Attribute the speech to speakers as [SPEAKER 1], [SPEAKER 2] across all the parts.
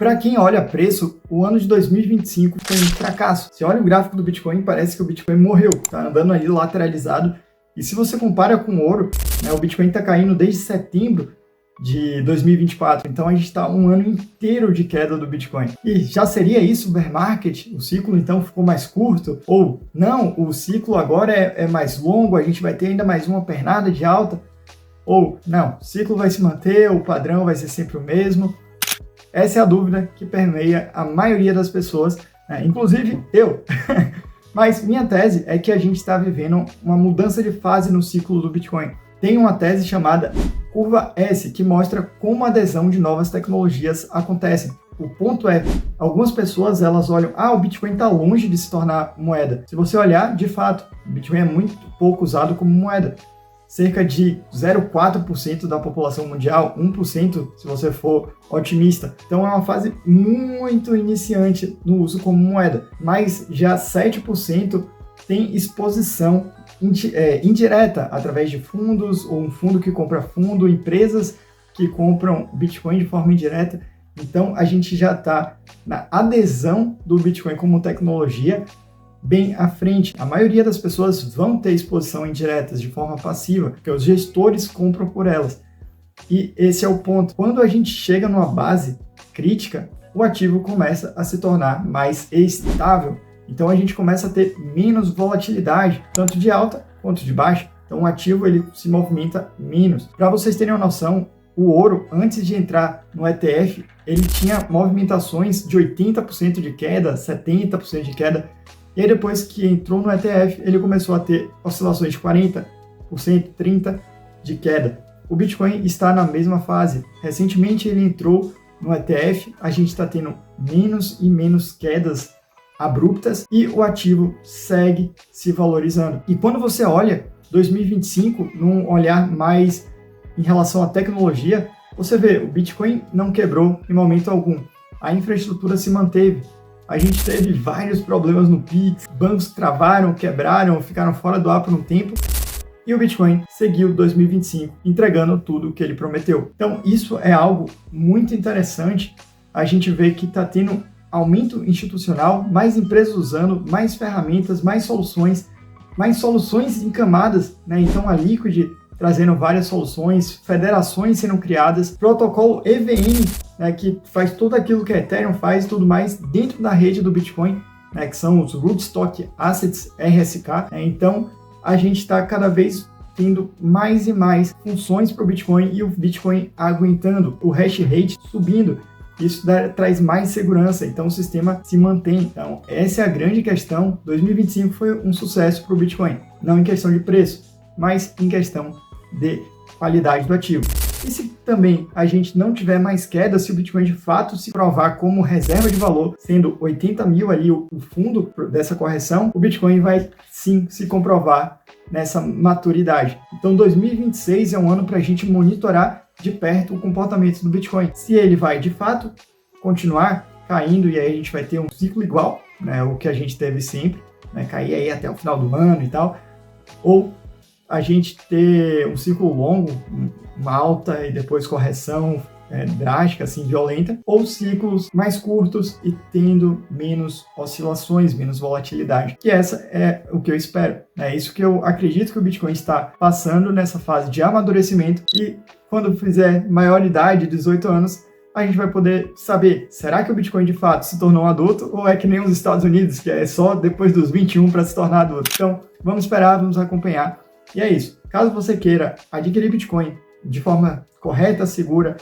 [SPEAKER 1] Para quem olha preço, o ano de 2025 foi um fracasso. Você olha o gráfico do Bitcoin, parece que o Bitcoin morreu, tá andando ali lateralizado. E se você compara com o ouro, né, o Bitcoin está caindo desde setembro de 2024, então a gente está um ano inteiro de queda do Bitcoin. E já seria isso o bear market? O ciclo então ficou mais curto? Ou não, o ciclo agora é mais longo, a gente vai ter ainda mais uma pernada de alta? Ou não, o ciclo vai se manter, o padrão vai ser sempre o mesmo? Essa é a dúvida que permeia a maioria das pessoas, né? Inclusive eu. Mas minha tese é que a gente está vivendo uma mudança de fase no ciclo do Bitcoin. Tem uma tese chamada Curva S, que mostra como a adesão de novas tecnologias acontecem. O ponto é, algumas pessoas elas olham, o Bitcoin está longe de se tornar moeda. Se você olhar, de fato, o Bitcoin é muito pouco usado como moeda. Cerca de 0,4% da população mundial, 1% se você for otimista. Então é uma fase muito iniciante no uso como moeda, mas já 7% tem exposição indireta através de fundos, ou um fundo que compra fundo, empresas que compram Bitcoin de forma indireta. Então a gente já está na adesão do Bitcoin como tecnologia bem à frente. A maioria das pessoas vão ter exposição indiretas de forma passiva, porque os gestores compram por elas. E esse é o ponto. Quando a gente chega numa base crítica, o ativo começa a se tornar mais estável. Então a gente começa a ter menos volatilidade, tanto de alta quanto de baixa. Então o ativo ele se movimenta menos. Para vocês terem uma noção, o ouro, antes de entrar no ETF, ele tinha movimentações de 80% de queda, 70% de queda. E aí depois que entrou no ETF, ele começou a ter oscilações de 40%, 30% de queda. O Bitcoin está na mesma fase. Recentemente ele entrou no ETF, a gente está tendo menos e menos quedas abruptas e o ativo segue se valorizando. E quando você olha 2025 num olhar mais em relação à tecnologia, você vê, o Bitcoin não quebrou em momento algum. A infraestrutura se manteve. A gente teve vários problemas no Pix, bancos travaram, quebraram, ficaram fora do ar por um tempo. E o Bitcoin seguiu 2025 entregando tudo o que ele prometeu. Então isso é algo muito interessante. A gente vê que está tendo aumento institucional, mais empresas usando, mais ferramentas, mais soluções em camadas, né? Então a Liquid trazendo várias soluções, federações sendo criadas, protocolo EVM, né, que faz tudo aquilo que a Ethereum faz, tudo mais dentro da rede do Bitcoin, né, que são os Rootstock Assets RSK. Então a gente está cada vez tendo mais e mais funções para o Bitcoin e o Bitcoin aguentando, o hash rate subindo. Isso traz mais segurança, então o sistema se mantém. Então, essa é a grande questão. 2025 foi um sucesso para o Bitcoin, não em questão de preço, mas em questão de qualidade do ativo. E se também a gente não tiver mais queda, se o Bitcoin de fato se provar como reserva de valor, sendo 80 mil ali o fundo dessa correção, o Bitcoin vai sim se comprovar nessa maturidade. Então 2026 é um ano para a gente monitorar de perto o comportamento do Bitcoin. Se ele vai de fato continuar caindo e aí a gente vai ter um ciclo igual, né, o que a gente teve sempre, né, cair aí até o final do ano e tal, ou a gente ter um ciclo longo, uma alta e depois correção drástica, assim, violenta, ou ciclos mais curtos e tendo menos oscilações, menos volatilidade. Que essa é o que eu espero. É isso que eu acredito que o Bitcoin está passando nessa fase de amadurecimento e quando fizer maioridade, 18 anos, a gente vai poder saber, será que o Bitcoin de fato se tornou um adulto ou é que nem os Estados Unidos, que é só depois dos 21 para se tornar adulto? Então, vamos esperar, vamos acompanhar. E é isso. Caso você queira adquirir Bitcoin de forma correta, segura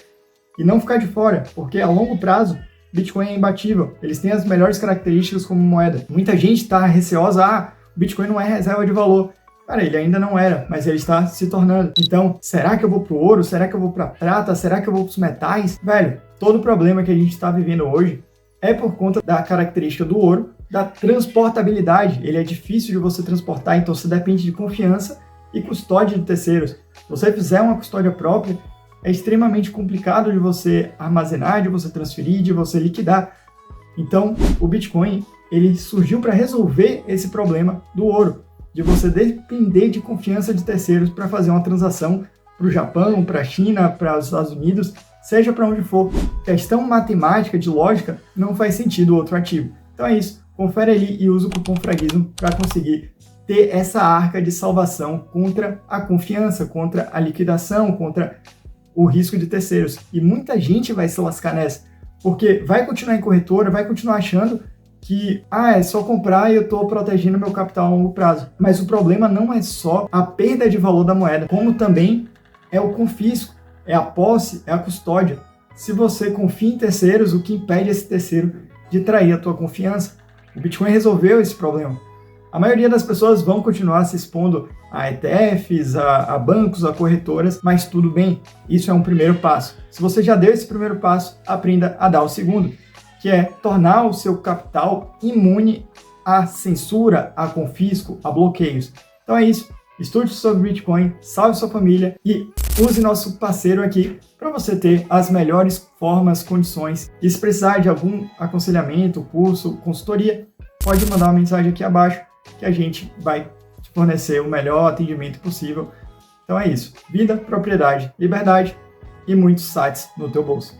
[SPEAKER 1] e não ficar de fora, porque a longo prazo Bitcoin é imbatível. Eles têm as melhores características como moeda. Muita gente está receosa, o Bitcoin não é reserva de valor. Cara, ele ainda não era, mas ele está se tornando. Então, será que eu vou pro ouro? Será que eu vou pra prata? Será que eu vou pros metais? Velho, todo o problema que a gente está vivendo hoje é por conta da característica do ouro, da transportabilidade. Ele é difícil de você transportar, então você depende de confiança e custódia de terceiros. Se você fizer uma custódia própria, é extremamente complicado de você armazenar, de você transferir, de você liquidar. Então, o Bitcoin, ele surgiu para resolver esse problema do ouro, de você depender de confiança de terceiros para fazer uma transação para o Japão, para a China, para os Estados Unidos. seja para onde for. Questão matemática, de lógica, não faz sentido outro ativo. Então é isso, confere ali e usa o cupom FRAGUISMO para conseguir ter essa arca de salvação contra a confiança, contra a liquidação, contra o risco de terceiros. E muita gente vai se lascar nessa, porque vai continuar em corretora, vai continuar achando que é só comprar e eu estou protegendo meu capital a longo prazo. Mas o problema não é só a perda de valor da moeda, como também é o confisco, é a posse, é a custódia. Se você confia em terceiros, o que impede esse terceiro de trair a tua confiança? O Bitcoin resolveu esse problema. A maioria das pessoas vão continuar se expondo a ETFs, a bancos, a corretoras, mas tudo bem, isso é um primeiro passo. Se você já deu esse primeiro passo, aprenda a dar o segundo, que é tornar o seu capital imune à censura, a confisco, a bloqueios. Então é isso, estude sobre Bitcoin, salve sua família e use nosso parceiro aqui para você ter as melhores formas, condições. E se precisar de algum aconselhamento, curso, consultoria, pode mandar uma mensagem aqui abaixo que a gente vai te fornecer o melhor atendimento possível. Então é isso, vida, propriedade, liberdade e muitos sites no teu bolso.